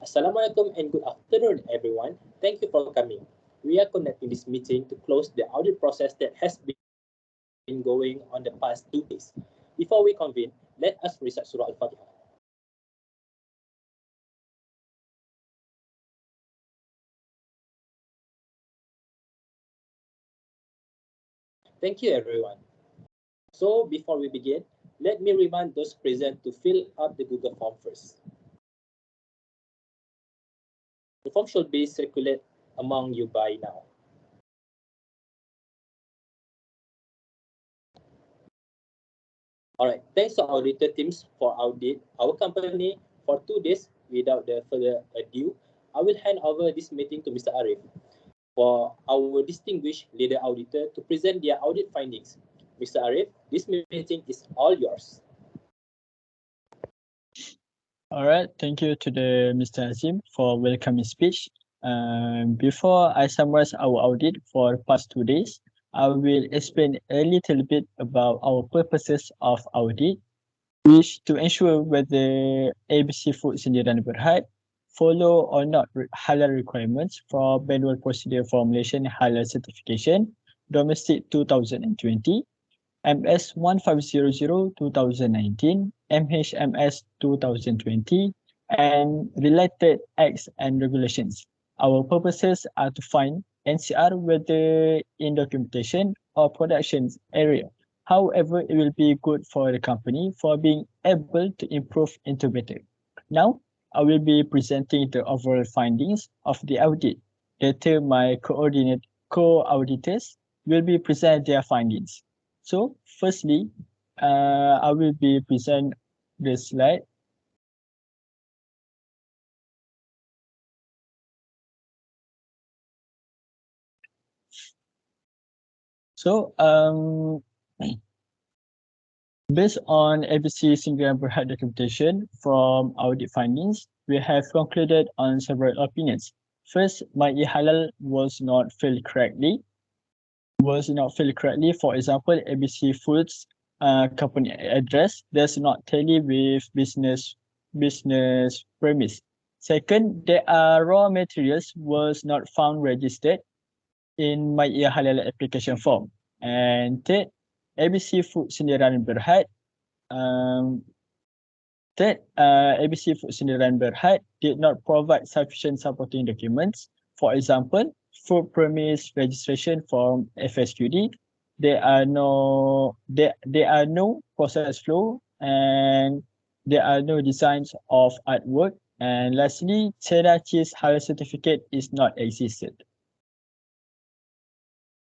Assalamualaikum and good afternoon, everyone. Thank you for coming. We are conducting this meeting to close the audit process that has been going on the past 2 days. Before we convene, let us recite Surah Al-Fatiha. Thank you, everyone. So, before we begin, let me remind those present to fill up the Google form first. The form should be circulated among you by now. Alright, thanks to auditor teams for audit our company for 2 days. Without the further ado, I will hand over this meeting to Mr. Arif for our distinguished leader auditor to present their audit findings. Mr. Arif, this meeting is all yours. All right, thank you to the Mr. Azim for welcoming speech. Before I summarize our audit for past 2 days, I will explain a little bit about our purposes of audit, which to ensure whether ABC Food Sindiran Berhad follow or not halal requirements for manual procedure formulation halal certification, domestic 2020, MS 1500 2019, MHMS 2020, and related acts and regulations. Our purposes are to find NCR whether in documentation or production area. However, it will be good for the company for being able to improve into better. Now, I will be presenting the overall findings of the audit. Later, my co-auditors will be present their findings. So, firstly, I will be present the slide. So, based on ABC Sindiran Berhad documentation from audit findings, we have concluded on several opinions. First, my halal was not filled correctly. For example, ABC Foods company address does not tally with business premise. Second, there are raw materials was not found registered in my halal application form. And third, ABC Food Sindiran Berhad ABC Food Sindiran Berhad did not provide sufficient supporting documents. For example, food premise registration form FSQD. There are no process flow, and there are no designs of artwork. And lastly, cheddar cheese halal certificate is not existed.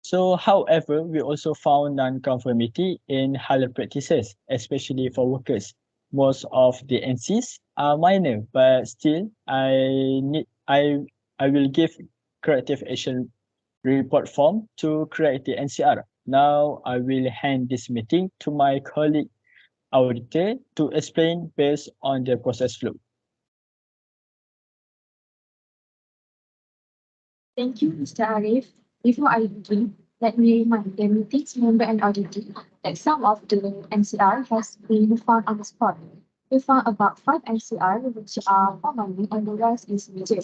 So, however, we also found non-conformity in halal practices, especially for workers. Most of the NCs are minor, but still, I will give corrective action report form to correct the NCR. Now, I will hand this meeting to my colleague auditor to explain based on the process flow. Thank you, Mr. Arif. Before I begin, let me remind the meeting's member and auditor that some of the NCR has been found on the spot. We found about 5 NCR which are formal and the rest is major.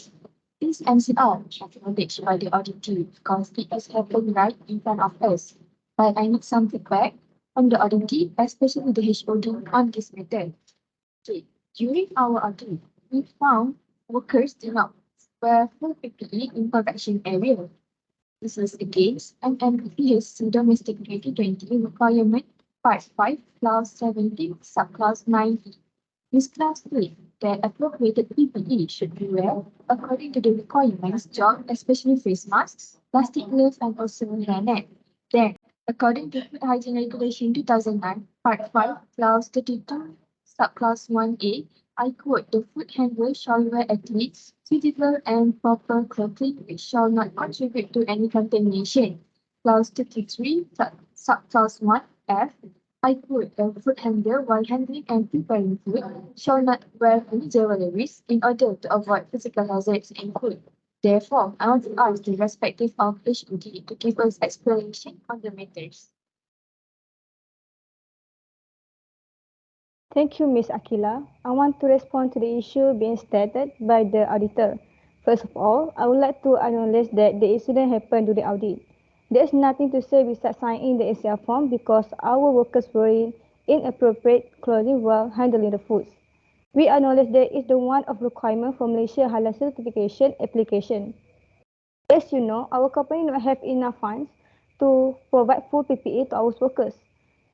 These NCR are acknowledged by the auditor because it has happened right in front of us. But I need some feedback from the auditor, especially the HOD on this matter. Okay. During our audit, we found workers do not wear full PPE in production area. This is against MMPHC Domestic 2020 requirement Part 5, Clause 17, Subclause 9E. This clause states that appropriated PPE should be wear according to the requirements job, especially face masks, plastic gloves, and also hairnet. Then, according to Food Hygiene Regulation 2009, Part 5, Clause 32, Subclause 1A, I quote, the food handler shall wear at least suitable and proper clothing which shall not contribute to any contamination. Clause 33, Subclause 1F, I quote, the food handler while handling and preparing food shall not wear any jewelries in order to avoid physical hazards in food. Therefore, I want to ask the respective of HOD to give us explanation on the matters. Thank you, Ms. Akila. I want to respond to the issue being stated by the auditor. First of all, I would like to acknowledge that the incident happened during audit. There is nothing to say besides signing the ACR form because our workers were in inappropriate clothing while handling the foods. We acknowledge that is the one of requirement for Malaysia Halal certification application. As you know, our company don't have enough funds to provide full PPE to our workers.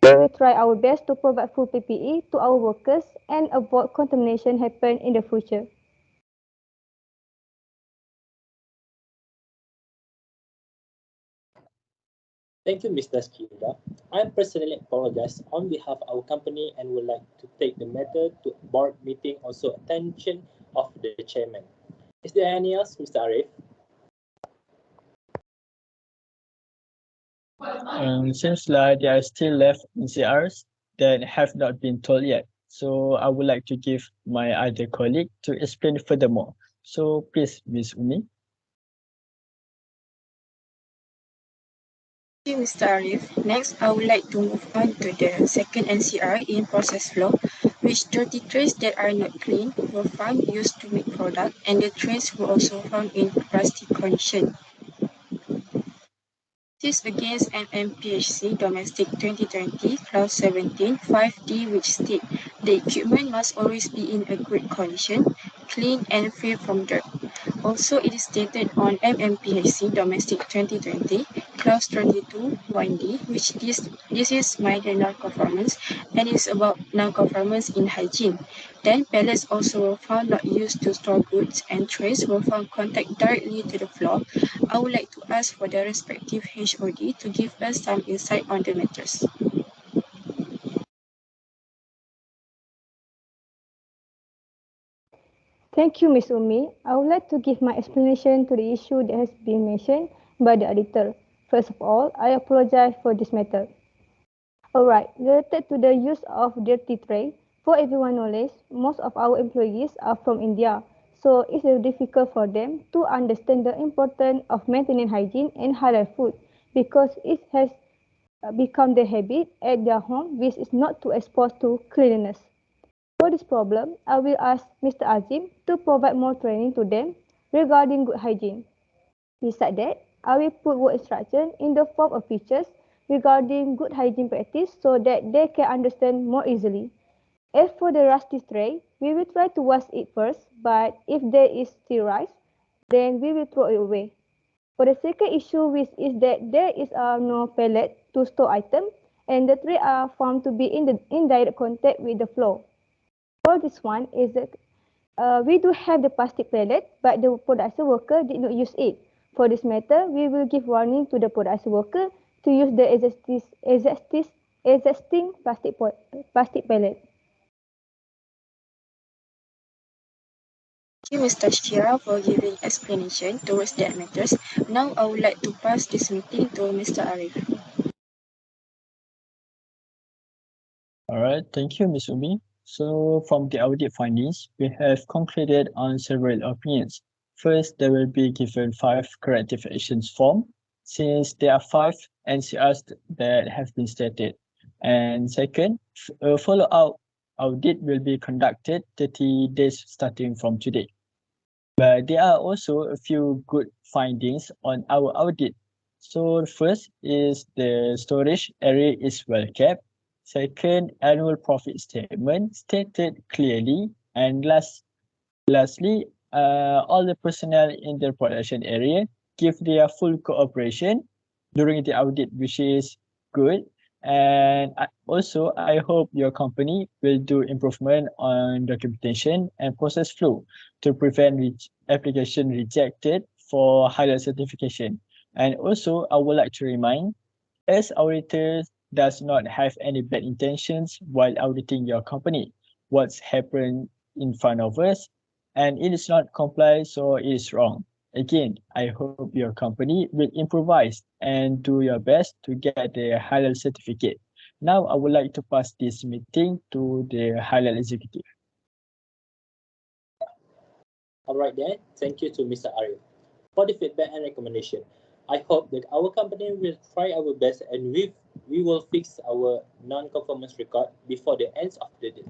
We will try our best to provide full PPE to our workers and avoid contamination happen in the future. Thank you, Mr. Skira. I personally apologize on behalf of our company and would like to take the matter to board meeting also attention of the chairman. Is there any else, Mr. Arif? Seems like there are still left NCRs that have not been told yet. So I would like to give my other colleague to explain furthermore. So please, Ms. Umi. Thank you, Mr. Arif. Next, I would like to move on to the second NCR in process flow, which 30 trays that are not clean were found used to make product, and the trays were also found in rusty condition. This against MMPHC Domestic 2020 Clause 17 5D, which state the equipment must always be in a good condition, clean and free from dirt. Also, it is stated on MMPHC Domestic 2020 Clause 22 1D, which this is minor non-conformance and is about non-conformance in hygiene. Then pallets also were found not used to store goods and trays were found contact directly to the floor. I would like to ask for the respective HOD to give us some insight on the matters. Thank you, Ms. Umi. I would like to give my explanation to the issue that has been mentioned by the auditor. First of all, I apologize for this matter. Alright, related to the use of dirty tray, for everyone knowledge, most of our employees are from India, so it's difficult for them to understand the importance of maintaining hygiene and halal food because it has become their habit at their home, which is not to expose to cleanliness. For this problem, I will ask Mr. Azim to provide more training to them regarding good hygiene. Besides that, I will put work instruction in the form of pictures regarding good hygiene practice so that they can understand more easily. As for the rusty tray, we will try to wash it first, but if there is still rice, then we will throw it away. For the second issue, which is that there is no pallet to store items, and the tray are found to be in direct contact with the floor. For this one is that we do have the plastic pallet, but the production worker did not use it. For this matter, we will give warning to the production worker to use the existing plastic pallet. Thank you, Mr. Shira, for giving explanation towards that matters. Now, I would like to pass this meeting to Mr. Arif. All right, thank you, Ms. Umi. So from the audit findings, we have concluded on several opinions. First, there will be given 5 corrective actions form, since there are 5 NCRs that have been stated. And second, a follow-up audit will be conducted 30 days starting from today. But there are also a few good findings on our audit. So first is the storage area is well kept. Second, annual profit statement stated clearly. And lastly, all the personnel in the production area give their full cooperation during the audit, which is good. And also, I hope your company will do improvement on documentation and process flow to prevent application rejected for higher certification. And also, I would like to remind, as auditors does not have any bad intentions while auditing your company. What's happened in front of us, and it is not compliant, so it is wrong. Again, I hope your company will improvise and do your best to get the halal certificate. Now, I would like to pass this meeting to the halal executive. All right then, thank you to Mr. Arif for the feedback and recommendation. I hope that our company will try our best and we will fix our non-conformance record before the end of the day.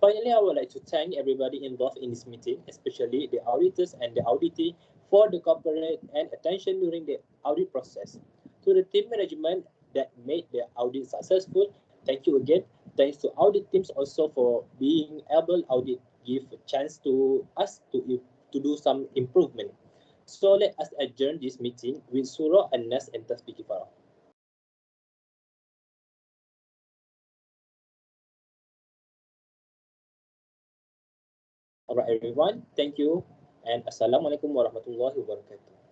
Finally, I would like to thank everybody involved in this meeting, especially the auditors and the auditee, for the cooperation and attention during the audit process. To the team management that made the audit successful, thank you again. Thanks to audit teams also for being able audit give a chance to us to do some improvement. So let us adjourn this meeting with Surah An-Nas and Tasbih Kifarah. Alright everyone, thank you and Assalamualaikum warahmatullahi wabarakatuh.